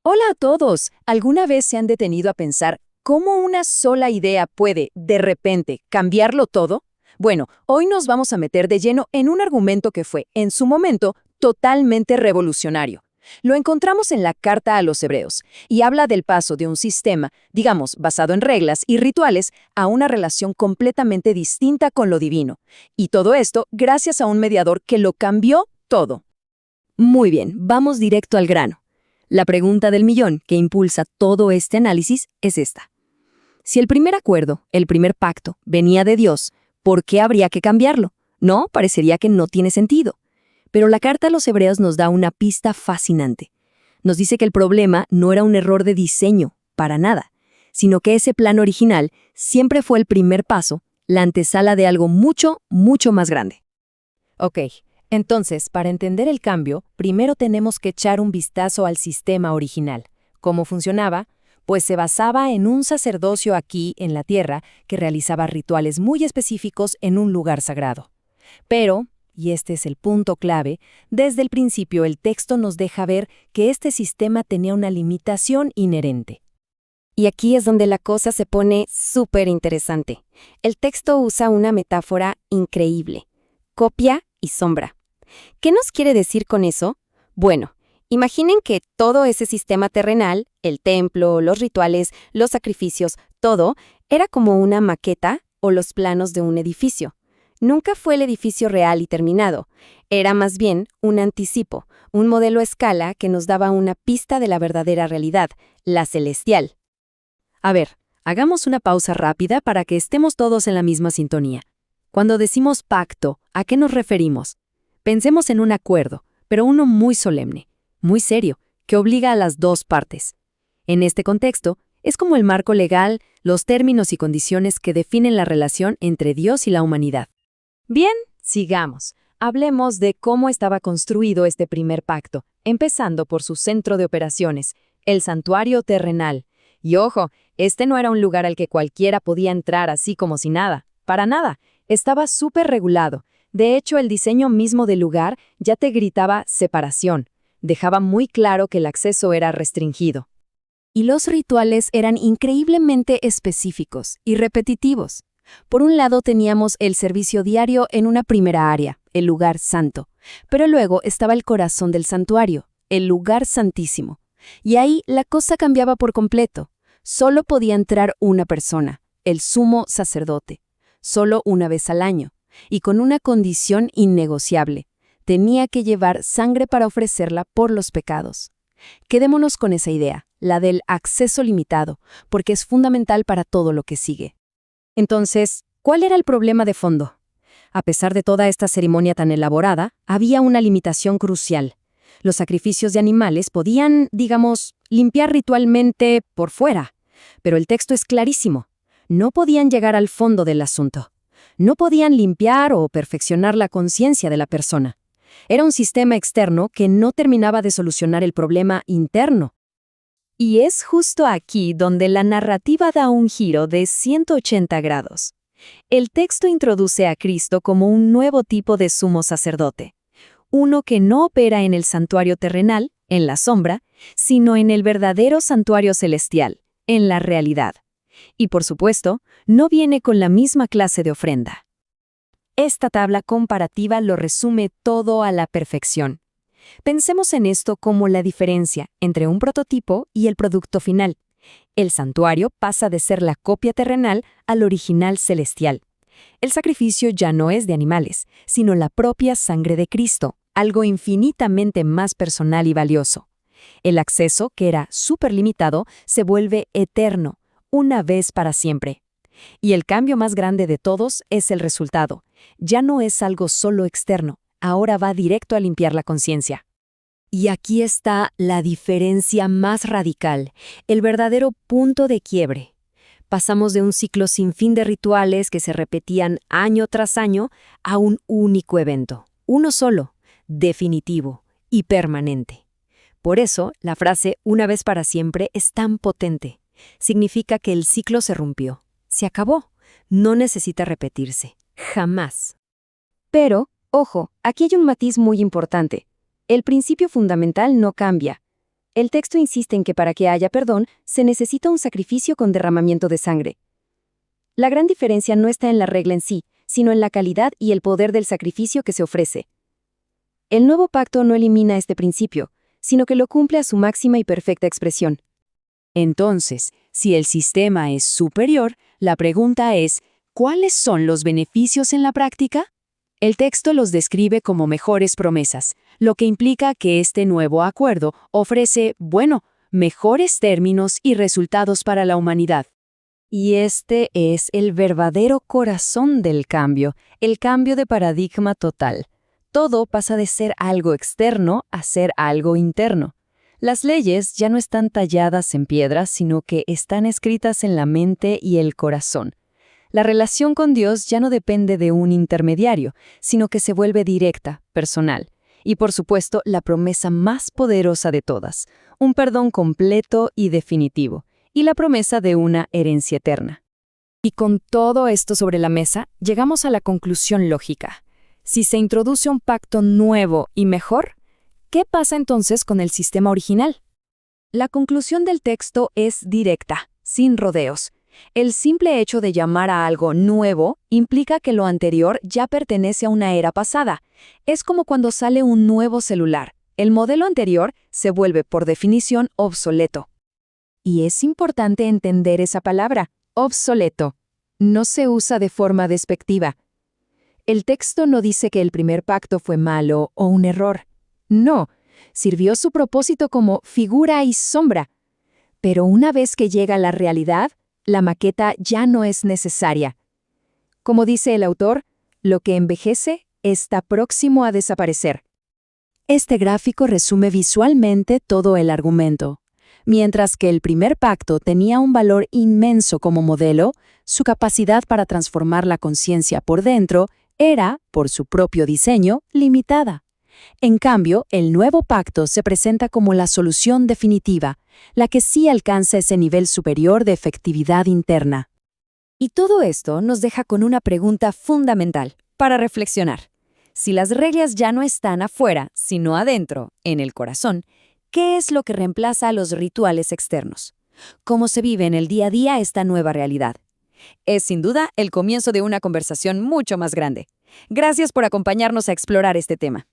Hola a todos. ¿Alguna vez se han detenido a pensar cómo una sola idea puede, de repente, cambiarlo todo? Bueno, hoy nos vamos a meter de lleno en un argumento que fue, en su momento, totalmente revolucionario. Lo encontramos en la Carta a los Hebreos y habla del paso de un sistema, digamos, basado en reglas y rituales, a una relación completamente distinta con lo divino. Y todo esto gracias a un mediador que lo cambió todo. Muy bien, vamos directo al grano. La pregunta del millón que impulsa todo este análisis es esta. Si el primer acuerdo, el primer pacto, venía de Dios, ¿por qué habría que cambiarlo? No, parecería que no tiene sentido. Pero la carta a los Hebreos nos da una pista fascinante. Nos dice que el problema no era un error de diseño, para nada, sino que ese plan original siempre fue el primer paso, la antesala de algo mucho, mucho más grande. Ok, entonces, para entender el cambio, primero tenemos que echar un vistazo al sistema original. ¿Cómo funcionaba? Pues se basaba en un sacerdocio aquí, en la tierra, que realizaba rituales muy específicos en un lugar sagrado. Pero, y este es el punto clave, desde el principio el texto nos deja ver que este sistema tenía una limitación inherente. Y aquí es donde la cosa se pone súper interesante. El texto usa una metáfora increíble: copia y sombra. ¿Qué nos quiere decir con eso? Bueno, imaginen que todo ese sistema terrenal, el templo, los rituales, los sacrificios, todo, era como una maqueta o los planos de un edificio. Nunca fue el edificio real y terminado. Era más bien un anticipo, un modelo a escala que nos daba una pista de la verdadera realidad, la celestial. A ver, hagamos una pausa rápida para que estemos todos en la misma sintonía. Cuando decimos pacto, ¿a qué nos referimos? Pensemos en un acuerdo, pero uno muy solemne, muy serio, que obliga a las dos partes. En este contexto, es como el marco legal, los términos y condiciones que definen la relación entre Dios y la humanidad. Bien, sigamos. Hablemos de cómo estaba construido este primer pacto, empezando por su centro de operaciones, el santuario terrenal. Y ojo, este no era un lugar al que cualquiera podía entrar así como si nada, para nada. Estaba súper regulado. De hecho, el diseño mismo del lugar ya te gritaba separación. Dejaba muy claro que el acceso era restringido. Y los rituales eran increíblemente específicos y repetitivos. Por un lado teníamos el servicio diario en una primera área, el lugar santo, pero luego estaba el corazón del santuario, el lugar santísimo. Y ahí la cosa cambiaba por completo. Solo podía entrar una persona, el sumo sacerdote, solo una vez al año, y con una condición innegociable: tenía que llevar sangre para ofrecerla por los pecados. Quedémonos con esa idea, la del acceso limitado, porque es fundamental para todo lo que sigue. Entonces, ¿cuál era el problema de fondo? A pesar de toda esta ceremonia tan elaborada, había una limitación crucial. Los sacrificios de animales podían, digamos, limpiar ritualmente por fuera, pero el texto es clarísimo. No podían llegar al fondo del asunto. No podían limpiar o perfeccionar la conciencia de la persona. Era un sistema externo que no terminaba de solucionar el problema interno. Y es justo aquí donde la narrativa da un giro de 180 grados. El texto introduce a Cristo como un nuevo tipo de sumo sacerdote, uno que no opera en el santuario terrenal, en la sombra, sino en el verdadero santuario celestial, en la realidad. Y por supuesto, no viene con la misma clase de ofrenda. Esta tabla comparativa lo resume todo a la perfección. Pensemos en esto como la diferencia entre un prototipo y el producto final. El santuario pasa de ser la copia terrenal al original celestial. El sacrificio ya no es de animales, sino la propia sangre de Cristo, algo infinitamente más personal y valioso. El acceso, que era súper limitado, se vuelve eterno, una vez para siempre. Y el cambio más grande de todos es el resultado. Ya no es algo solo externo, ahora va directo a limpiar la conciencia. Y aquí está la diferencia más radical, el verdadero punto de quiebre. Pasamos de un ciclo sin fin de rituales que se repetían año tras año a un único evento, uno solo, definitivo y permanente. Por eso, la frase "una vez para siempre" es tan potente. Significa que el ciclo se rompió, se acabó, no necesita repetirse, jamás. Pero, ojo, aquí hay un matiz muy importante. El principio fundamental no cambia. El texto insiste en que para que haya perdón, se necesita un sacrificio con derramamiento de sangre. La gran diferencia no está en la regla en sí, sino en la calidad y el poder del sacrificio que se ofrece. El nuevo pacto no elimina este principio, sino que lo cumple a su máxima y perfecta expresión. Entonces, si el sistema es superior, la pregunta es, ¿cuáles son los beneficios en la práctica? El texto los describe como mejores promesas, lo que implica que este nuevo acuerdo ofrece, mejores términos y resultados para la humanidad. Y este es el verdadero corazón del cambio, el cambio de paradigma total. Todo pasa de ser algo externo a ser algo interno. Las leyes ya no están talladas en piedra, sino que están escritas en la mente y el corazón. La relación con Dios ya no depende de un intermediario, sino que se vuelve directa, personal. Y por supuesto, la promesa más poderosa de todas, un perdón completo y definitivo, y la promesa de una herencia eterna. Y con todo esto sobre la mesa, llegamos a la conclusión lógica. Si se introduce un pacto nuevo y mejor, ¿qué pasa entonces con el sistema original? La conclusión del texto es directa, sin rodeos. El simple hecho de llamar a algo nuevo implica que lo anterior ya pertenece a una era pasada. Es como cuando sale un nuevo celular. El modelo anterior se vuelve, por definición, obsoleto. Y es importante entender esa palabra, obsoleto. No se usa de forma despectiva. El texto no dice que el primer pacto fue malo o un error. No, sirvió su propósito como figura y sombra. Pero una vez que llega la realidad, la maqueta ya no es necesaria. Como dice el autor, lo que envejece está próximo a desaparecer. Este gráfico resume visualmente todo el argumento. Mientras que el primer pacto tenía un valor inmenso como modelo, su capacidad para transformar la conciencia por dentro era, por su propio diseño, limitada. En cambio, el nuevo pacto se presenta como la solución definitiva, la que sí alcanza ese nivel superior de efectividad interna. Y todo esto nos deja con una pregunta fundamental para reflexionar. Si las reglas ya no están afuera, sino adentro, en el corazón, ¿qué es lo que reemplaza a los rituales externos? ¿Cómo se vive en el día a día esta nueva realidad? Es sin duda el comienzo de una conversación mucho más grande. Gracias por acompañarnos a explorar este tema.